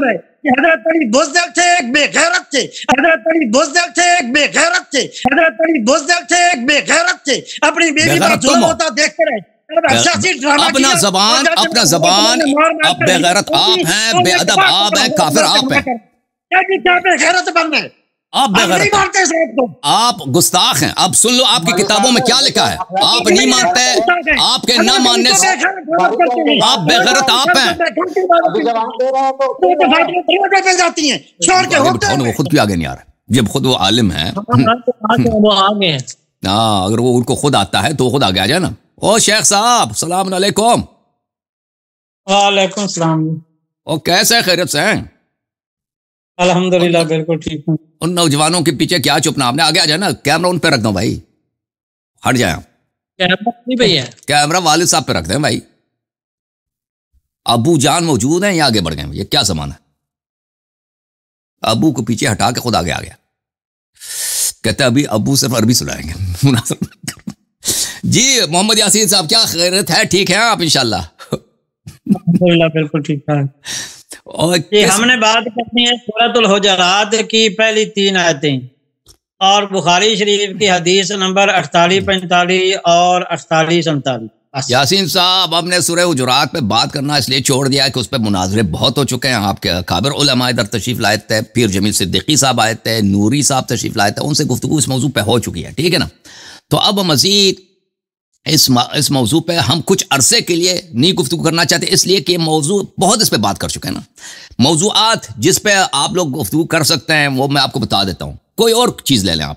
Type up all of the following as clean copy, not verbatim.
مطلب ہے کہ حضرت علی بزدل تھے، ایک بے غیرت تھے، حضرت علی بزدل تھے، ایک بے غیرت تھے، حضرت علی بزدل تھے، ایک بے غیرت تھے، اپنی بیوی پر ظلم ہوتا دیکھتے رہے، اپنا زبان اب بے غیرت آپ ہیں، بے ادب آپ ہیں، کافر آپ ہیں، کیا بے غیرت بننے آپ بے غیرت ہیں، آپ گستاخ ہیں. اب سن لو آپ کی کتابوں میں کیا لکھا ہے، آپ نہیں مانتے، آپ کے نہ ماننے سے آپ بے غیرت آپ ہیں. وہ خود کیوں آگے نہیں آ رہا جب خود وہ عالم ہیں؟ ہاں اگر وہ ان کو خود آتا ہے تو وہ خود آگے آ جائے نا. او شیخ صاحب السلام علیکم. وعلیکم السلام. او کیسے خیریت سے ہیں؟ الحمدللہ بالکل ٹھیک ہوں. ان نوجوانوں کے پیچھے کیا چھپنا، آپ نے آگے آ جائے نا، کیمرہ ان پہ رکھ دو بھائی، ہٹ جائیں. کیمرہ والد صاحب پہ رکھ دیں بھائی. ابو جان موجود ہیں یا آگے بڑھ گئے؟ یہ کیا زمانہ ہے؟ ابو کو پیچھے ہٹا کے خود آگے آ گیا. کہتے ابھی ابو صرف عربی سنائیں گے. جی محمد یاسین صاحب کیا خیریت ہے؟ ٹھیک ہے آپ انشاءاللہ؟ الحمدللہ بالکل ٹھیک ہے. ہم نے بات کرنی ہے سورۃ الحجرات کی پہلی 3 آیتیں اور بخاری شریف کی حدیث نمبر 48 45 اور 48 49. یاسین صاحب ہم نے سورہ حجرات پہ بات کرنا اس لیے چھوڑ دیا کہ اس پہ مناظرے بہت ہو چکے ہیں. آپ کے اکابر علماء ادھر تشریف لائے تھے، پیر جمیل صدیقی صاحب آئے تھے، نوری صاحب تشریف لائے تھے، ان سے گفتگو اس موضوع پہ ہو چکی ہے، ٹھیک ہے نا. تو اب مزید اس موضوع پہ ہم کچھ عرصے کے لیے نہیں گفتگو کرنا چاہتے، اس لیے کہ موضوع بہت اس پہ بات کر چکے ہیں نا. موضوعات جس پہ آپ لوگ گفتگو کر سکتے ہیں وہ میں آپ کو بتا دیتا ہوں. کوئی اور چیز لے لیں آپ،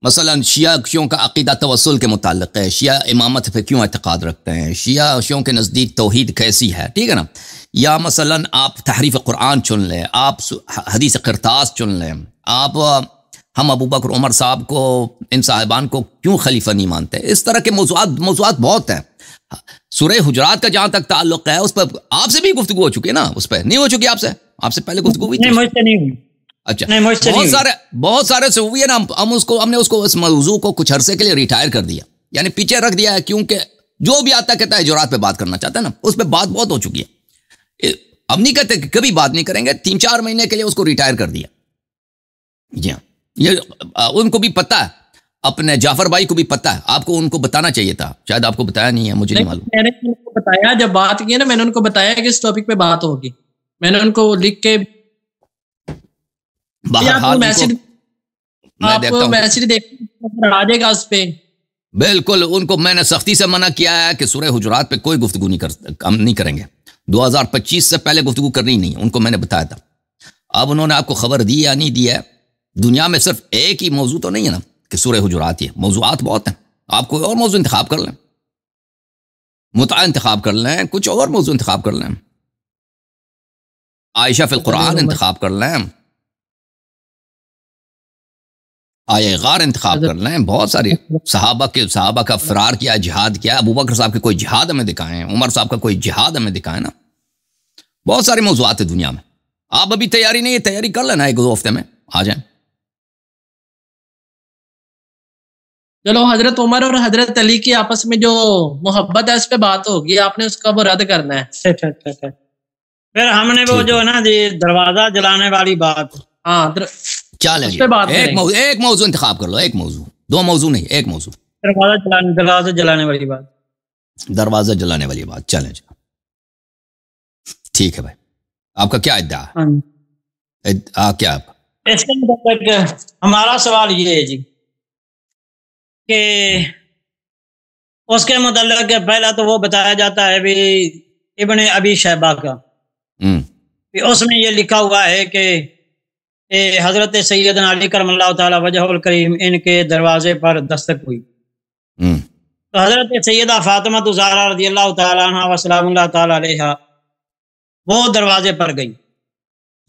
مثلا شیعوں کا عقیدہ توسل کے متعلق ہے، شیعہ امامت پہ کیوں اعتقاد رکھتے ہیں، شیعوں کے نزدیک توحید کیسی ہے، ٹھیک ہے نا. یا مثلا آپ تحریف قرآن چن لیں، آپ حدیث قرطاس چن لیں، آپ ہم ابو بکر عمر صاحب کو، ان صاحبان کو کیوں خلیفہ نہیں مانتے. اس طرح کے موضوعات بہت ہیں. سورہ حجرات کا جہاں تک تعلق ہے اس پر آپ سے بھی گفتگو ہو چکی ہے نا، اس پہ نہیں ہو چکی آپ سے پہلے گفتگو ہوئی تھی؟ اچھا بہت سارے سے ہوئی ہے نا. ہم نے اس موضوع کو کچھ عرصے کے لیے ریٹائر کر دیا، یعنی پیچھے رکھ دیا ہے، کیونکہ جو بھی آتا کہتا ہے حجرات پہ بات کرنا چاہتا ہے نا، اس پہ بات بہت ہو چکی ہے. اب نہیں کہتے کہ کبھی بات نہیں کریں گے، 3-4 مہینے کے لیے اس کو ریٹائر کر دیا. جی ہاں، یہ ان کو بھی پتا ہے، اپنے جعفر بھائی کو بھی پتا ہے. آپ کو ان کو بتانا چاہیے تھا، شاید آپ کو بتایا نہیں ہے، مجھے نہیں معلوم. میں نے ان کو بتایا، جب بات کی نا میں نے ان کو بتایا کہ اس ٹاپک پہ بات ہوگی. میں نے ان کو لکھ کے بہرحال میسج دیکھ آ جائے گا اس پہ. بالکل ان کو میں نے سختی سے منع کیا ہے کہ سورہ حجرات پہ کوئی گفتگو نہیں کریں گے. 2025 سے پہلے گفتگو کرنی نہیں، ان کو میں نے بتایا تھا. اب انہوں نے آپ کو خبر دی یا نہیں دی ہے؟ دنیا میں صرف ایک ہی موضوع تو نہیں ہے نا کہ سورہ حجرات ہی ہے، موضوعات بہت ہیں. آپ کوئی اور موضوع انتخاب کر لیں، متعہ انتخاب کر لیں، کچھ اور موضوع انتخاب کر لیں، عائشہ فی القرآن انتخاب کر لیں، آیہ غار انتخاب کر لیں. بہت ساری صحابہ کا فرار کیا، جہاد کیا. ابو بکر صاحب کے کوئی جہاد ہمیں دکھائیں، عمر صاحب کا کوئی جہاد ہمیں دکھائیں نا. بہت سارے موضوعات ہیں دنیا میں. آپ ابھی تیاری نہیں ہے، تیاری کر لینا، 1-2 ہفتے میں آ جائیں. چلو حضرت عمر اور حضرت علی کی آپس میں جو محبت ہے اس پہ بات ہوگی، آپ نے اس کا وہ رد کرنا ہے. پھر ہم نے وہ جو ہے نا جی دروازہ جلانے والی بات، ہاں چلیں جی ایک موضوع انتخاب کر لو، ایک موضوع، 2 موضوع نہیں، ایک موضوع. دروازہ جلانے والی بات، دروازہ جلانے والی بات. چلیں جی ٹھیک ہے بھائی. آپ کا کیا ادعا ہے؟ کیا اس کے مطابق ہمارا سوال یہ ہے جی کہ اس کے متعلق پہلا تو وہ بتایا جاتا ہے بھی ابن ابی شیبہ کا، اس میں یہ لکھا ہوا ہے کہ حضرت سیدنا علی کرم اللہ تعالی وجہ الکریم ان کے دروازے پر دستک ہوئی. تو حضرت سیدہ فاطمہ الزہرا رضی اللہ تعالی عنہ و سلام اللہ تعالی علیہا وہ دروازے پر گئی.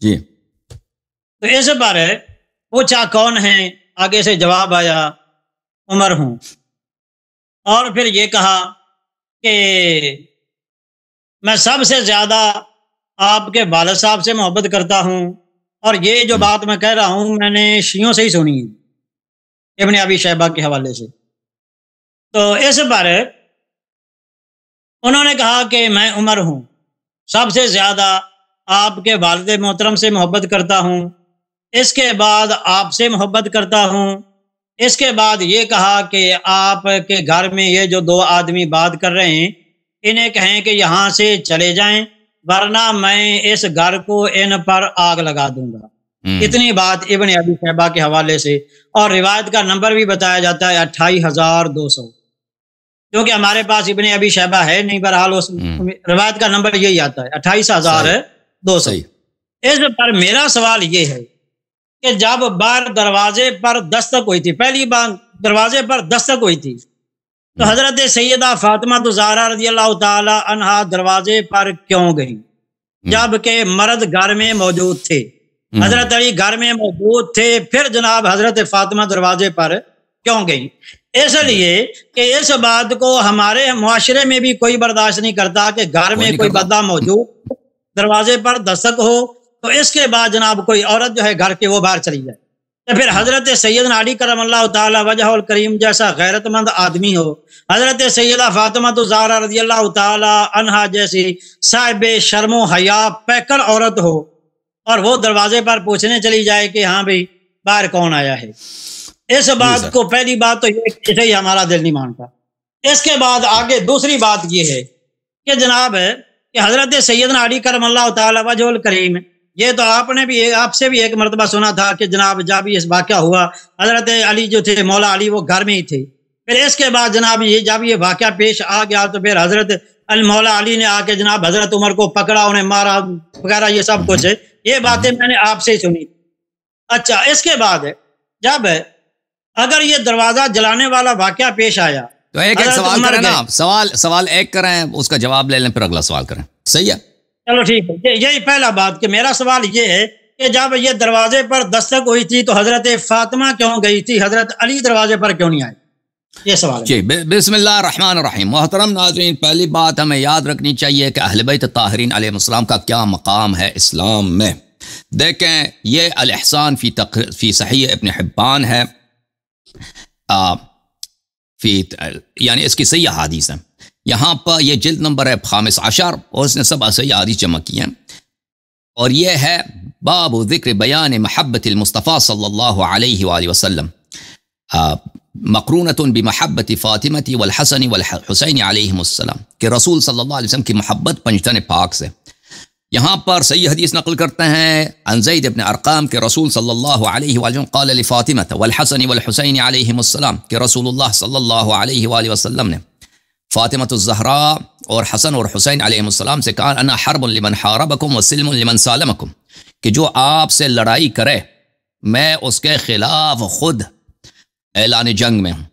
جی تو اس پر پوچھا کون ہیں، آگے سے جواب آیا عمر ہوں. اور پھر یہ کہا کہ میں سب سے زیادہ آپ کے والد صاحب سے محبت کرتا ہوں، اور یہ جو بات میں کہہ رہا ہوں میں نے شیعوں سے ہی سنی ہے، ابن ابی شیبہ کے حوالے سے. تو اس پر انہوں نے کہا کہ میں عمر ہوں، سب سے زیادہ آپ کے والد محترم سے محبت کرتا ہوں، اس کے بعد آپ سے محبت کرتا ہوں، اس کے بعد یہ کہا کہ آپ کے گھر میں یہ جو دو آدمی بات کر رہے ہیں انہیں کہیں کہ یہاں سے چلے جائیں ورنہ میں اس گھر کو ان پر آگ لگا دوں گا۔ اتنی بات ابن ابی شیبہ کے حوالے سے، اور روایت کا نمبر بھی بتایا جاتا ہے 28,200، کیونکہ ہمارے پاس ابن ابی شیبہ ہے نہیں، بہرحال اس روایت کا نمبر یہی آتا ہے 28,200۔ اس پر میرا سوال یہ ہے کہ جب بار دروازے پر دستک ہوئی تھی، پہلی بار دروازے پر دستک ہوئی تھی تو حضرت سیدہ فاطمہ الزہرا رضی اللہ تعالی عنہا دروازے پر کیوں گئی جبکہ مرد گھر میں موجود تھے؟ حضرت علی گھر میں موجود تھے، پھر جناب حضرت فاطمہ دروازے پر کیوں گئی؟ اس لیے کہ اس بات کو ہمارے معاشرے میں بھی کوئی برداشت نہیں کرتا کہ گھر میں کوئی بندہ موجود دروازے پر دستک ہو تو اس کے بعد جناب کوئی عورت جو ہے گھر کے وہ باہر چلی جائے، تو پھر حضرت سیدنا علی کرم اللہ تعالی وجہ الکریم جیسا غیرت مند آدمی ہو، حضرت سیدہ فاطمہ الزہرا رضی اللہ تعالی عنہا جیسی صاحب شرم و حیا پیکر عورت ہو اور وہ دروازے پر پوچھنے چلی جائے کہ ہاں بھئی باہر کون آیا ہے، اس بات کو پہلی بات تو یہ کہ ہی ہمارا دل نہیں مانتا۔ اس کے بعد آگے دوسری بات یہ ہے کہ جناب کہ حضرت سیدنا علی کرم اللہ تعالی وجہ الکریم، یہ تو آپ سے بھی ایک مرتبہ سنا تھا کہ جناب جب یہ واقعہ ہوا حضرت علی جو تھے مولا علی وہ گھر میں ہی تھے، پھر اس کے بعد جناب جب یہ واقعہ پیش آ گیا تو پھر حضرت مولا علی نے آ کے جناب حضرت عمر کو پکڑا، انہیں مارا وغیرہ یہ سب کچھ ہے، یہ باتیں میں نے آپ سے ہی سنی۔ اچھا، اس کے بعد جب اگر یہ دروازہ جلانے والا واقعہ پیش آیا تو ایک سوال کریں نا، سوال ایک کریں اس کا جواب لے لیں پھر اگلا سوال کریں، صحیح ہے؟ چلو ٹھیک ہے، یہی پہلا بات کہ میرا سوال یہ ہے کہ جب یہ دروازے پر دستک ہوئی تھی تو حضرت فاطمہ کیوں گئی تھی، حضرت علی دروازے پر کیوں نہیں آئے؟ یہ سوال ہے جی۔ بسم اللہ الرحمن الرحیم۔ محترم ناظرین، پہلی بات ہمیں یاد رکھنی چاہیے کہ اہل بیت طاہرین علیہ السلام کا کیا مقام ہے اسلام میں۔ دیکھیں، یہ الاحسان فی صحیح ابن حبان ہے، یعنی اس کی صحیح احادیث ہیں، یہاں پر یہ جلد نمبر ہے 15 اور اس نے سب صحیح احادیث جمع کی ہیں، اور یہ ہے باب ذکر بیان محبت المصطفیٰ صلی اللہ علیہ وآلہ وسلم مقرونۃ بمحبت فاطمہ والحسن والحسین علیہم السلام، کہ رسول صلی اللہ علیہ وسلم کی محبت پنجتن پاک سے۔ یہاں پر صحیح حدیث نقل کرتے ہیں عن زید بن ارقام کہ رسول صلی اللہ علیہ وآلہ وسلم قال لفاطمہ والحسن والحسین علیہم السلام، کہ رسول اللہ صلی اللہ علیہ وآلہ وسلم نے فاطمہ الزہرا اور حسن اور حسین علیہ السلام سے کہا انا حرب لمن حاربکم وسلم لمن سالمکم، کہ جو آپ سے لڑائی کرے میں اس کے خلاف خود اعلان جنگ میں ہوں،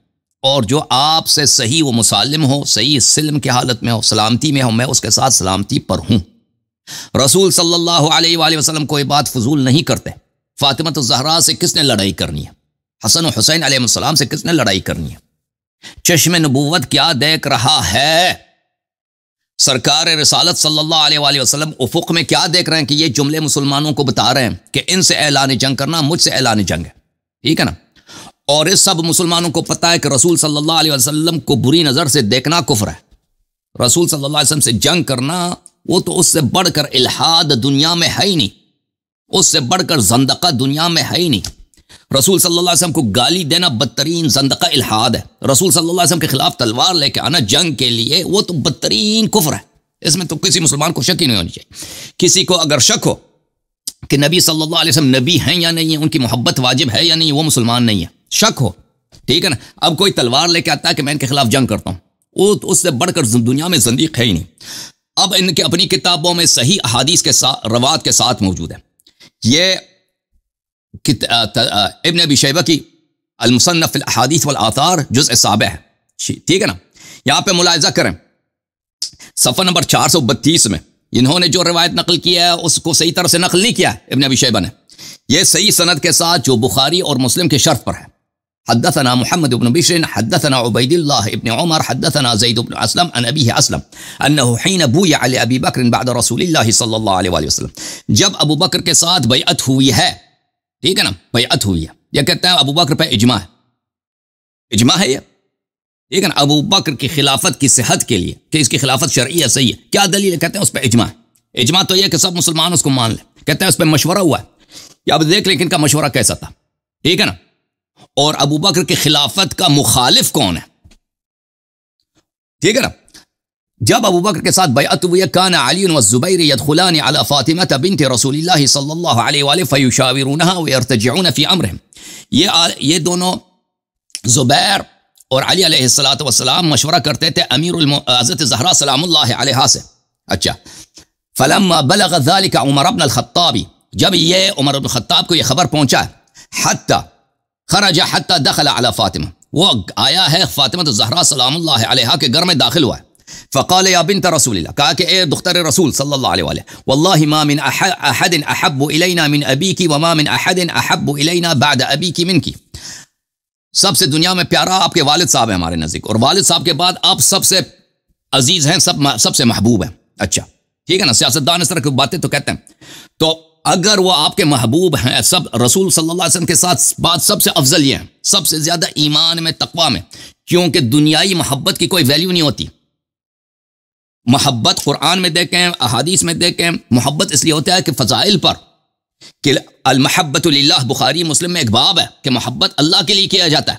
اور جو آپ سے صحیح و مسالم ہو، صحیح سلم کی حالت میں ہو، سلامتی میں ہو، میں اس کے ساتھ سلامتی پر ہوں۔ رسول صلی اللہ علیہ وآلہ وسلم کوئی بات فضول نہیں کرتے۔ فاطمہ الزہرا سے کس نے لڑائی کرنی ہے؟ حسن و حسین علیہ السلام سے کس نے لڑائی کرنی ہے؟ چشم نبوت کیا دیکھ رہا ہے؟ سرکار رسالت صلی اللہ علیہ وآلہ وسلم افق میں کیا دیکھ رہے ہیں کہ یہ جملے مسلمانوں کو بتا رہے ہیں کہ ان سے اعلان جنگ کرنا مجھ سے اعلان جنگ ہے، ٹھیک ہے نا؟ اور اس سب مسلمانوں کو پتہ ہے کہ رسول صلی اللہ علیہ وسلم کو بری نظر سے دیکھنا کفر ہے، رسول صلی اللہ علیہ وسلم سے جنگ کرنا وہ تو اس سے بڑھ کر الحاد دنیا میں ہے ہی نہیں، اس سے بڑھ کر زندقہ دنیا میں ہے ہی نہیں۔ رسول صلی اللہ علیہ وسلم کو گالی دینا بدترین زندقہ الحاد ہے، رسول صلی اللہ علیہ وسلم کے خلاف تلوار لے کے آنا جنگ کے لیے وہ تو بدترین کفر ہے، اس میں تو کسی مسلمان کو شک ہی نہیں ہونی چاہیے۔ کسی کو اگر شک ہو کہ نبی صلی اللہ علیہ وسلم نبی ہیں یا نہیں ہے، ان کی محبت واجب ہے یا نہیں، وہ مسلمان نہیں ہے، شک ہو، ٹھیک ہے نا؟ اب کوئی تلوار لے کے آتا ہے کہ میں ان کے خلاف جنگ کرتا ہوں، وہ تو اس سے بڑھ کر دنیا میں زندیق ہے ہی نہیں۔ اب ان کے اپنی کتابوں میں صحیح احادیث کے ساتھ روایت کے ساتھ موجود ہے، یہ ابن ابی شیبہ کی المصنف فی الاحادیث والآثار جزء 7 ہے، ٹھیک ہے نا؟ یہاں پہ ملاحظہ کریں صفحہ نمبر 432 میں انہوں نے جو روایت نقل کیا ہے اس کو صحیح طرح سے نقل نہیں کیا ہے ابن ابی شیبہ نے، یہ صحیح سند کے ساتھ جو بخاری اور مسلم کے شرط پر ہے۔ حدثنا محمد بن بشر حدثنا عبید اللہ ابن عمر حدثنا زید بن اسلم عن ابیہ اسلم انه حين بویع لابی بکر بعد رسول اللہ صلی اللہ علیہ وآلہ وسلم، جب ابو بکر کے ساتھ بیعت ہوئی ہے، ٹھیک ہے نا؟ بیعت ہوئی ہے، یہ کہتے ہیں ابو بکر پہ اجماع ہے، اجماع ہے یہ، ٹھیک ہے نا؟ ابو بکر کی خلافت کی صحت کے لیے کہ اس کی خلافت شرعی ہے، صحیح ہے، کیا دلیل ہے؟ کہتے ہیں اس پہ اجماع ہے، اجماع تو یہ کہ سب مسلمان اس کو مان لیں. کہتے ہیں اس پہ مشورہ ہوا ہے. اب دیکھ لیں کہ ان کا مشورہ کیسا تھا. ٹھیک ہے نا. اور ابو بکر کی خلافت کا مخالف کون ہے؟ ٹھیک ہے نا. جب ابو بکر کے ساتھ بیعت ہوئی، کان علی والزبیر يدخلان على فاطمہ بنت رسول اللہ صلی اللہ علیہ وآلہ فیشاورونها ويرتجعون فی امرهم. یہ دونوں زبیر اور علی علیہ السلام مشورہ کرتے تھے امیر حضرت زہرا سلام اللہ علیہ سے. اچھا. فلما بلغ ذلك عمر بن الخطاب، جب یہ عمر بن الخطاب کو یہ خبر پہنچا، حتی خرج حتی دخل على فاطمہ، وہ آیا ہے فاطمہ زہرا سلام اللہ علیہ کے گھر میں داخل ہوا ہے. فقال یا بنت رسول اللہ، کہا کہ اے دختر رسول صلی اللہ علیہ وآلہ، واللہ ما من احد احب الینا من ابیک وما من احد احب الینا بعد ابیک منکی. سب سے دنیا میں پیارا آپ کے والد صاحب ہیں ہمارے نزدیک، اور والد صاحب کے بعد آپ سب سے عزیز ہیں، سب سے محبوب ہیں. اچھا ٹھیک ہے نا. سیاستدان اس طرح کی باتیں تو کہتے ہیں. تو اگر وہ آپ کے محبوب ہیں، سب رسول صلی اللہ علیہ وسلم کے ساتھ بات سب سے افضل یہ ہے، سب سے زیادہ ایمان میں تقوی میں، کیونکہ دنیائی محبت کی کوئی ویلیو نہیں ہوتی. محبت قرآن میں دیکھیں، احادیث میں دیکھیں، محبت اس لیے ہوتا ہے کہ فضائل پر، کہ المحبت للہ، بخاری مسلم میں ایک باب ہے کہ محبت اللہ کے لیے کیا جاتا ہے.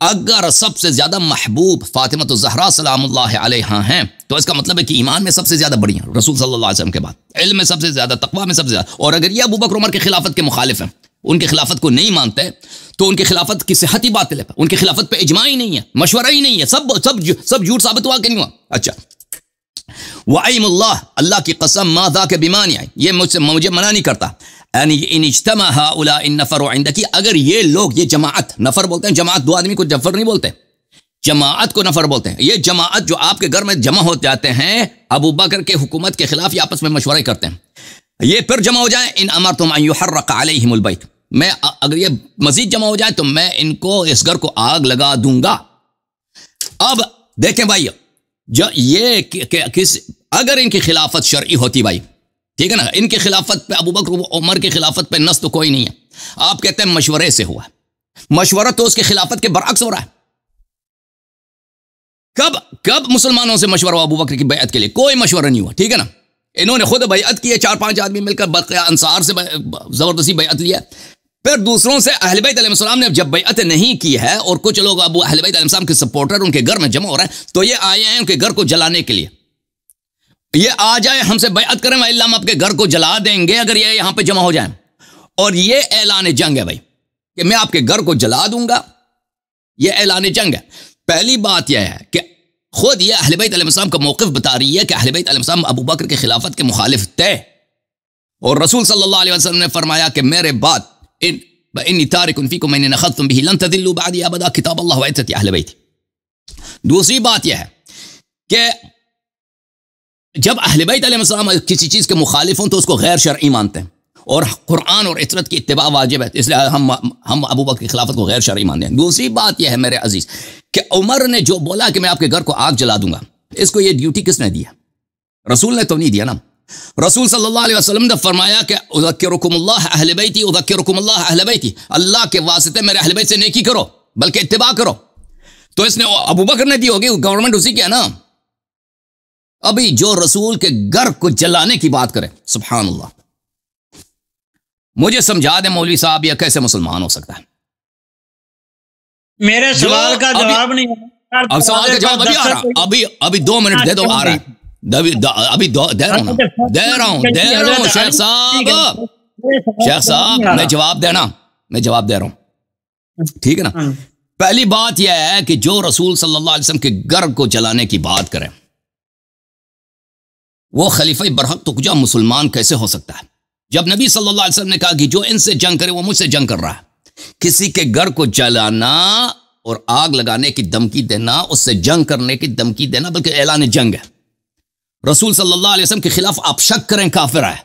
اگر سب سے زیادہ محبوب فاطمہ الزہرا سلام اللہ علیہا ہیں تو اس کا مطلب ہے کہ ایمان میں سب سے زیادہ بڑی ہیں رسول صلی اللہ علیہ وسلم کے بعد، علم میں سب سے زیادہ، تقوی میں سب سے زیادہ. اور اگر یہ ابو بکر عمر کے خلافت کے مخالف ہیں، ان کی خلافت کو نہیں مانتے، تو ان کی خلافت کی صحت ہی باطل ہے، ان کی خلافت پہ اجماع ہی نہیں ہے، مشورہ ہی نہیں ہے، سب جھوٹ ثابت ہوا کہ نہیں ہوا. اچھا. وَأَيْمُ اللَّهِ، اللہ کی قسم، ما ذاک بمانع، یہ مجھے منع نہیں کرتا. یعنی ان اجتمع هؤلاء النفر عندك، اگر یہ لوگ، یہ جماعت، نفر بولتے ہیں جماعت، دو آدمی کو نفر نہیں بولتے، جماعت کو نفر بولتے ہیں. یہ جماعت جو آپ کے گھر میں جمع ہو جاتے ہیں ابو بکر کے حکومت کے خلاف، یہ آپس میں مشورے کرتے ہیں، یہ پھر جمع ہو جائیں، ان امرتم ان يحرق عليهم البيت، میں اگر یہ مزید جمع ہو جائے تو میں ان کو، اس گھر کو آگ لگا دوں گا. اب دیکھیں بھائی، اگر ان کی خلافت شرعی ہوتی بھائی، ٹھیک ہے نا، ان کی خلافت پہ، ابو بکر عمر کی خلافت پہ نص تو کوئی نہیں ہے. آپ کہتے ہیں مشورے سے ہوا، مشورہ تو اس کی خلافت کے برعکس ہو رہا ہے. کب مسلمانوں سے مشورہ ہوا ابو بکر کی بیعت کے لیے؟ کوئی مشورہ نہیں ہوا. ٹھیک ہے نا. انہوں نے خود بیعت کی ہے، 4-5 آدمی مل کر بقیہ انصار سے زبردستی بیعت لیا. پھر دوسروں سے اہل بیت علیہ السلام نے جب بیعت نہیں کی ہے، اور کچھ لوگ ابو اہل بیت علیہ السلام کے سپورٹر ان کے گھر میں جمع ہو رہے ہیں، تو یہ آئے ہیں ان کے گھر کو جلانے کے لیے. یہ آ جائے ہم سے بیعت کریں، وَإِلَّا ہم آپ کے گھر کو جلا دیں گے اگر یہ یہاں پہ جمع ہو جائیں. اور یہ اعلان جنگ ہے بھائی، کہ میں آپ کے گھر کو جلا دوں گا، یہ اعلان جنگ ہے. پہلی بات یہ ہے کہ خود یہ اہل بیت علیہ السلام کا موقف بتا رہی ہے کہ اہل بیت علیہ السلام ابو بکر کے خلافت کے مخالف تھے، اور رسول صلی اللہ علیہ وسلم نے فرمایا کہ میرے بعد انی تارک فیکم من اخذتم به لن تضلوا بعدی ابدا، کتاب اللہ و عزت اہل بیت. دوسری بات یہ ہے کہ جب اہل بیت علیہ السلام کسی چیز کے مخالف ہوں تو اس کو غیر شرعی مانتے ہیں، اور قرآن اور عطرت کی اتباع واجب ہے، اس لیے ہم ابو بکر کی خلافت کو غیر شرعی مانتے ہیں. دوسری بات یہ ہے میرے عزیز کہ عمر نے جو بولا کہ میں آپ کے گھر کو آگ جلا دوں گا، اس کو یہ ڈیوٹی کس نے دیا؟ رسول نے تو نہیں دیا نا. رسول صلی اللہ علیہ وسلم نے فرمایا کہ اذکرکم اللہ اہل بیتی، اذکرکم اللہ اہل بیتی، اللہ کے واسطے میرے اہل بیت سے نیکی کرو، بلکہ اتباع کرو. تو اس نے ابو بکر نے دی ہوگی، گورنمنٹ اسی کی ہے نا. ابھی جو رسول کے گھر کو جلانے کی بات کرے، سبحان اللہ. مجھے سمجھا دیں مولوی صاحب، یہ کیسے مسلمان ہو سکتا ہے؟ میرے سوال کا جواب نہیں ہے. اب سوال کا جواب ابھی آ رہا، ابھی 2 منٹ دے دو، آ رہا ہے ابھی دے رہا ہوں شیخ صاحب میں جواب دے رہا ہوں. ٹھیک ہے نا. پہلی بات یہ ہے کہ جو رسول صلی اللہ علیہ وسلم کے گھر کو جلانے کی بات کرے، وہ خلیفہ برحق تو کجا مسلمان کیسے ہو سکتا ہے؟ جب نبی صلی اللہ علیہ وسلم نے کہا کہ جو ان سے جنگ کرے وہ مجھ سے جنگ کر رہا ہے. کسی کے گھر کو جلانا اور آگ لگانے کی دھمکی دینا، اس سے جنگ کرنے کی دھمکی دینا، بلکہ اعلان جنگ ہے. رسول صلی اللہ علیہ وسلم کے خلاف آپ شک کریں کافر ہے.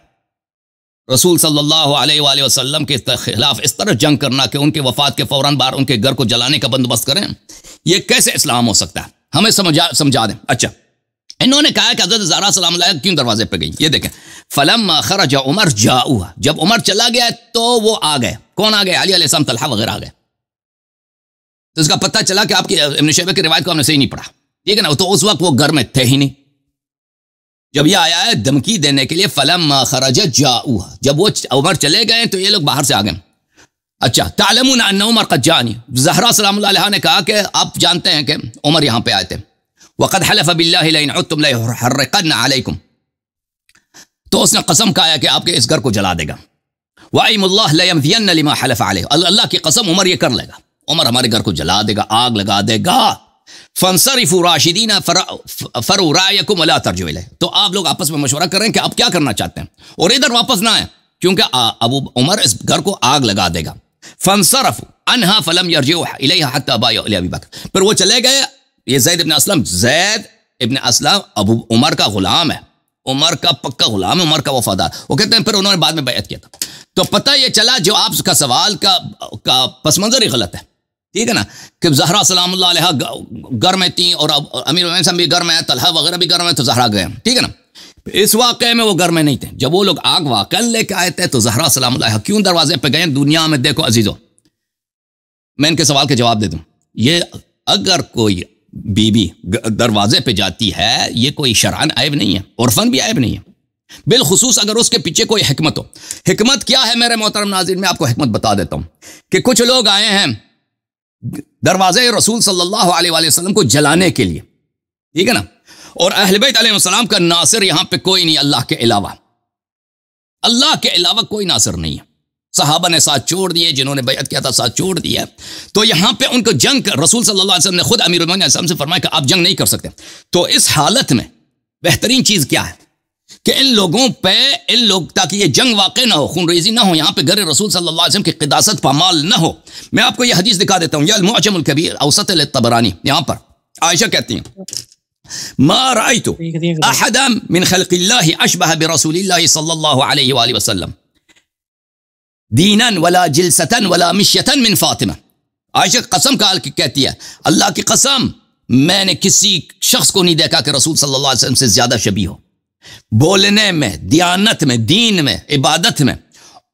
رسول صلی اللہ علیہ وآلہ وسلم کے خلاف اس طرح جنگ کرنا کہ ان کے وفات کے فوراً بعد ان کے گھر کو جلانے کا بندوبست کریں، یہ کیسے اسلام ہو سکتا ہے؟ ہمیں سمجھا دیں. اچھا، انہوں نے کہا کہ حضرت زہرا سلام اللہ کیوں دروازے پہ گئی؟ یہ دیکھیں، فلما خرج عمر جاؤها، جب عمر چلا گیا تو وہ آ گئے. کون آ گئے؟ علی علیہ السلام، طلحہ وغیرہ آ گئے. تو اس کا پتہ چلا کہ آپ کی ابن شیبہ کی روایت کو ہم نے صحیح نہیں پڑھا. ٹھیک ہے نا. تو اس وقت وہ گھر میں تھے ہی نہیں. جب یہ آیا ہے دھمکی دینے کے لیے فلما خرج جاؤ، جب وہ عمر چلے گئے تو یہ لوگ باہر سے آ گئے. اچھا تعلمون ان عمر قد جانی، زہرا سلام اللہ علیہ نے کہا کہ آپ جانتے ہیں کہ عمر یہاں پہ آئے تھے. وقد حلف باللہ لئن عدتم لیحرقن علیکم، تو اس نے قسم کھایا کہ آپ کے اس گھر کو جلا دے گا. وَأَيْمُ اللَّهِ لَيَمْضِيَنَّ لِمَا حَلَفَ عَلَيْهِ، اللہ کی قسم عمر یہ کر لے گا، عمر ہمارے گھر کو جلا دے گا، آگ لگا دے گا. فَانْصَرِفُوا رَاشِدِينَ فَرُوا رَأْيَكُمْ وَلَا تَرْجِعُوا إِلَيْهِ، تو آپ لوگ آپس میں مشورہ کر رہے ہیں کہ آپ کیا کرنا چاہتے ہیں اور ادھر واپس نہ آئیں، کیونکہ ابو عمر اس گھر کو آگ لگا دے گا. فَانْصَرَفُوا عَنْهَا فَلَمْ يَرْجِعُوا إِلَيْهَا حَتَّى بَايَعُوا لِأَبِي بَكْرٍ، پھر وہ چلے گئے. یہ زید ابن اسلم ابو عمر کا غلام ہے، عمر کا پکا غلام ہے، عمر کا وفادار. وہ کہتے ہیں پھر انہوں نے بعد میں بیعت کیا تھا. تو پتہ یہ چلا جو آپ کا سوال کا پس منظر ہی غلط ہے، ٹھیک ہے نا، کہ زہرا سلام اللہ علیہ گھر میں تھیں اور امیر المومنین صاحب بھی گھر میں، طلحہ وغیرہ بھی گھر میں، تو زہرا گئے، ٹھیک ہے نا. اس واقعے میں وہ گھر میں نہیں تھے. جب وہ لوگ آگ واقعہ لے کے آئے تھے تو زہرا سلام اللہ علیہ کیوں دروازے پہ گئے؟ دنیا میں دیکھو عزیزو، میں ان کے سوال کے جواب دے دوں. یہ اگر کوئی بی بی دروازے پہ جاتی ہے یہ کوئی شرعن عیب نہیں ہے، عرفن بھی عیب نہیں ہے، بالخصوص اگر اس کے پیچھے کوئی حکمت ہو. حکمت کیا ہے میرے محترم ناظرین؟ میں آپ کو حکمت بتا دیتا ہوں کہ کچھ لوگ آئے ہیں دروازے رسول صلی اللہ علیہ وآلہ وسلم کو جلانے کے لیے، ٹھیک ہے نا، اور اہل بیت علیہ السلام کا ناصر یہاں پہ کوئی نہیں اللہ کے علاوہ، اللہ کے علاوہ کوئی ناصر نہیں ہے. صحابہ نے ساتھ چھوڑ دیے، جنہوں نے بیعت کیا تھا ساتھ چھوڑ دیا. تو یہاں پہ ان کو جنگ رسول صلی اللہ علیہ وسلم نے خود امیر المومنین علیہ السلام سے فرمایا کہ آپ جنگ نہیں کر سکتے. تو اس حالت میں بہترین چیز کیا ہے کہ ان لوگوں پہ تاکہ یہ جنگ واقع نہ ہو، خون ریزی نہ ہو، یہاں پہ گھر رسول صلی اللہ علیہ وسلم کی قداست پامال نہ ہو. میں آپ کو یہ حدیث دکھا دیتا ہوں، یہ المعجم الکبیر اوسط للطبرانی. یہاں پر عائشہ کہتی ہیں ما رأيت احدا من خلق اللہ اشبہ برسول اللہ صلی اللہ علیہ وآلہ وسلم دینا ولا جلستا ولا مشیتا من فاطمہ. عائشہ قسم کہتی ہے اللہ کی قسم میں نے کسی شخص کو نہیں دیکھا کہ رسول صلی اللہ علیہ وسلم سے زیادہ شبیہ ہو، بولنے میں، دیانت میں، دین میں، عبادت میں،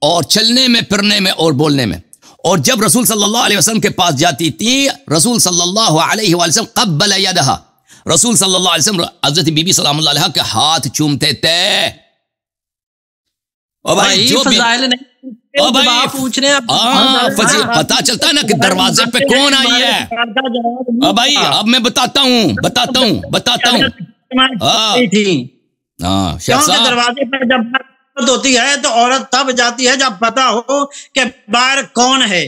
اور چلنے میں، پھرنے میں اور بولنے میں. اور جب رسول صلی اللہ علیہ وسلم کے پاس جاتی تھی رسول صلی اللہ علیہ وآلہ وسلم قبل یدہا، رسول صلی اللہ علیہ وسلم حضرت بی بی سلام اللہ علیہ کے ہاتھ چومتے تھے. اور بھائی جو پوچھ رہے ہیں پتا چلتا ہے نا کہ دروازے پہ کون آئی ہے. بھائی اب میں بتاتا ہوں دروازے پہ جب بات ہوتی ہے تو عورت تب جاتی ہے جب پتا ہو کہ باہر کون ہے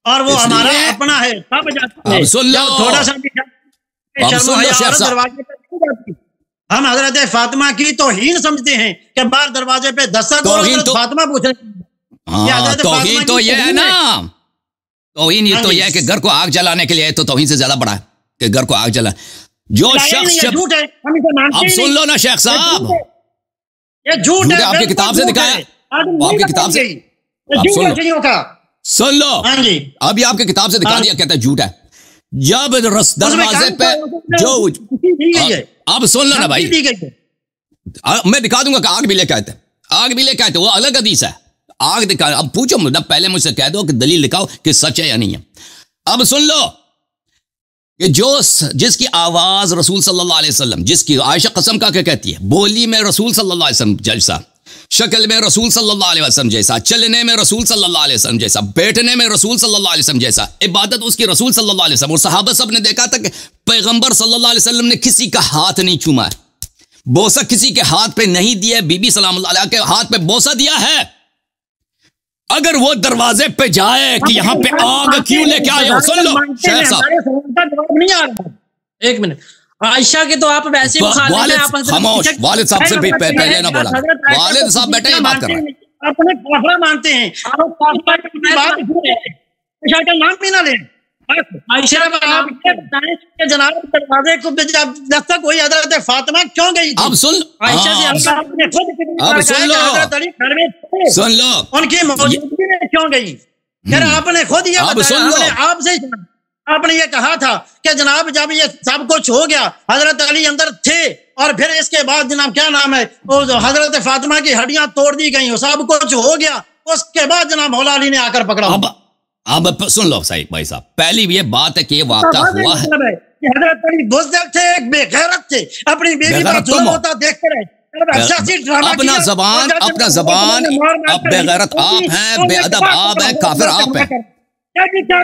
اور وہ ہمارا اپنا ہے، تب جاتی ہے. تھوڑا سا دروازے پہ ہم حضرت فاطمہ کی توہین سمجھتے ہیں کہ باہر دروازے پہ دستک اور حضرت فاطمہ پوچھے. توہین تو یہ ہے نا، توہین یہ تو یہ ہے کہ گھر کو آگ جلانے کے لیے، تو توہین سے زیادہ بڑا ہے کہ گھر کو آگ جلا. جو شخص اب سن لو نا شیخ صاحب، یہ جھوٹ ہے، آپ کی کتاب سے دکھایا، آپ کی کتاب سے سن لو، اب یہ آپ کی کتاب سے دکھا دیا، کہتا ہے جھوٹ ہے. جب دروازے پہ جو اب سن لو نا بھائی، میں دکھا دوں گا کہ آگ بھی لے کے آئے تھے، وہ الگ حدیث ہے. آگ دکھا، اب پوچھو مجھے، پہلے مجھ سے کہہ دو کہ دلیل دکھاؤ کہ سچ ہے یا نہیں ہے. اب سن لو کہ جس کی آواز رسول صلی اللہ علیہ وسلم، جس کی عائشہ قسم کا کہتی ہے بولی میں رسول صلی اللہ علیہ وسلم جیسا، شکل میں رسول صلی اللہ علیہ وسلم جیسا، چلنے میں رسول صلی اللہ علیہ وسلم جیسا، بیٹھنے میں رسول صلی اللہ علیہ وسلم جیسا، عبادت اس کی رسول صلی اللہ علیہ وسلم. اور صحابہ سب نے دیکھا تھا کہ پیغمبر صلی اللہ علیہ وسلم نے کسی کا ہاتھ نہیں چوما ہے، بوسہ کسی کے ہاتھ پہ نہیں دیا، بی بی سلام اللہ علیہ کے ہاتھ پہ بوسہ دیا ہے. اگر وہ دروازے پہ جائے کہ یہاں پہ آگ کیوں لے کے آئے ہو، سن لو شیخ صاحب، ایک منٹ، عائشہ کے تو آپ ویسے خاموش، والد صاحب سے بھی پہلے نہ بولا، والد صاحب بیٹھے ہیں بات کر رہے ہیں، اپنے کافرہ مانتے ہیں، عائشہ کا نام بھی نہ لیں. عائشہ جناب دروازے کو جب تک وہی حضرت فاطمہ کیوں گئی تھی؟ اب سن، عائشہ سے اب سن لو ان کی موجودگی میں کیوں گئی؟ پھر آپ نے خود یہ بتایا، آپ سے آپ نے یہ کہا تھا کہ جناب جب یہ سب کچھ ہو گیا حضرت علی اندر تھے، اور پھر اس کے بعد جناب کیا نام ہے وہ حضرت فاطمہ کی ہڈیاں توڑ دی گئیں، سب کچھ ہو گیا، اس کے بعد جناب مولا علی نے آ کر پکڑا. اب سن لو صحیح بھائی صاحب، پہلی یہ بات ہے کہ یہ واقعہ ہوا ہے، کہ حضرت علی بزدل تھے، ایک بے غیرت تھے، اپنی بیوی پر ظلم ہوتا دیکھتے رہے، اپنا زبان اب بے غیرت آپ ہیں، بے ادب آپ ہیں، کافر آپ ہیں،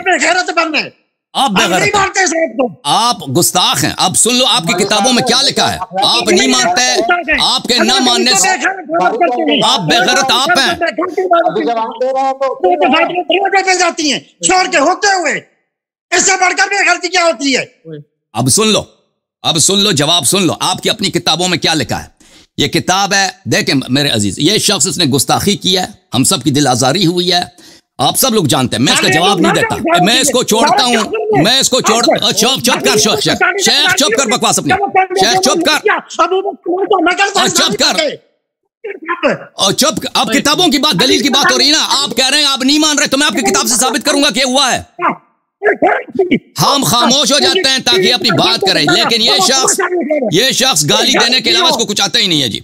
بے غیرت بن گئے، آپ بے غیرت، آپ گستاخ ہیں۔ اب سن لو آپ کی کتابوں میں کیا لکھا ہے، آپ نہیں مانتے، آپ کے نہ ماننے سے آپ بے غیرت آپ ہیں۔ جاتی ہیں چھوڑ کے ہوتے ہوئے، اس سے بڑھ کر بے غیرتی کیا ہوتی ہے؟ اب سن لو، اب سن لو، جواب سن لو، آپ کی اپنی کتابوں میں کیا لکھا ہے۔ یہ کتاب ہے، دیکھیں میرے عزیز، یہ شخص اس نے گستاخی کی ہے، ہم سب کی دل آزاری ہوئی ہے، آپ سب لوگ جانتے ہیں، میں اس کا جواب نہیں دیتا، میں اس کو چھوڑتا ہوں، میں اس کو چھوڑتا ہوں۔ چپ کر شیخ، شیخ چپ کر بکواس اپنی، شیخ چپ کر، چپ کر، اور چپ۔ اب کتابوں کی بات، دلیل کی بات ہو رہی ہے نا، آپ کہہ رہے ہیں آپ نہیں مان رہے، تو میں آپ کی کتاب سے ثابت کروں گا کہ ہوا ہے۔ ہم خاموش ہو جاتے ہیں تاکہ اپنی بات کریں، لیکن یہ شخص گالی دینے کے علاوہ اس کو کچھ آتا ہی نہیں ہے جی۔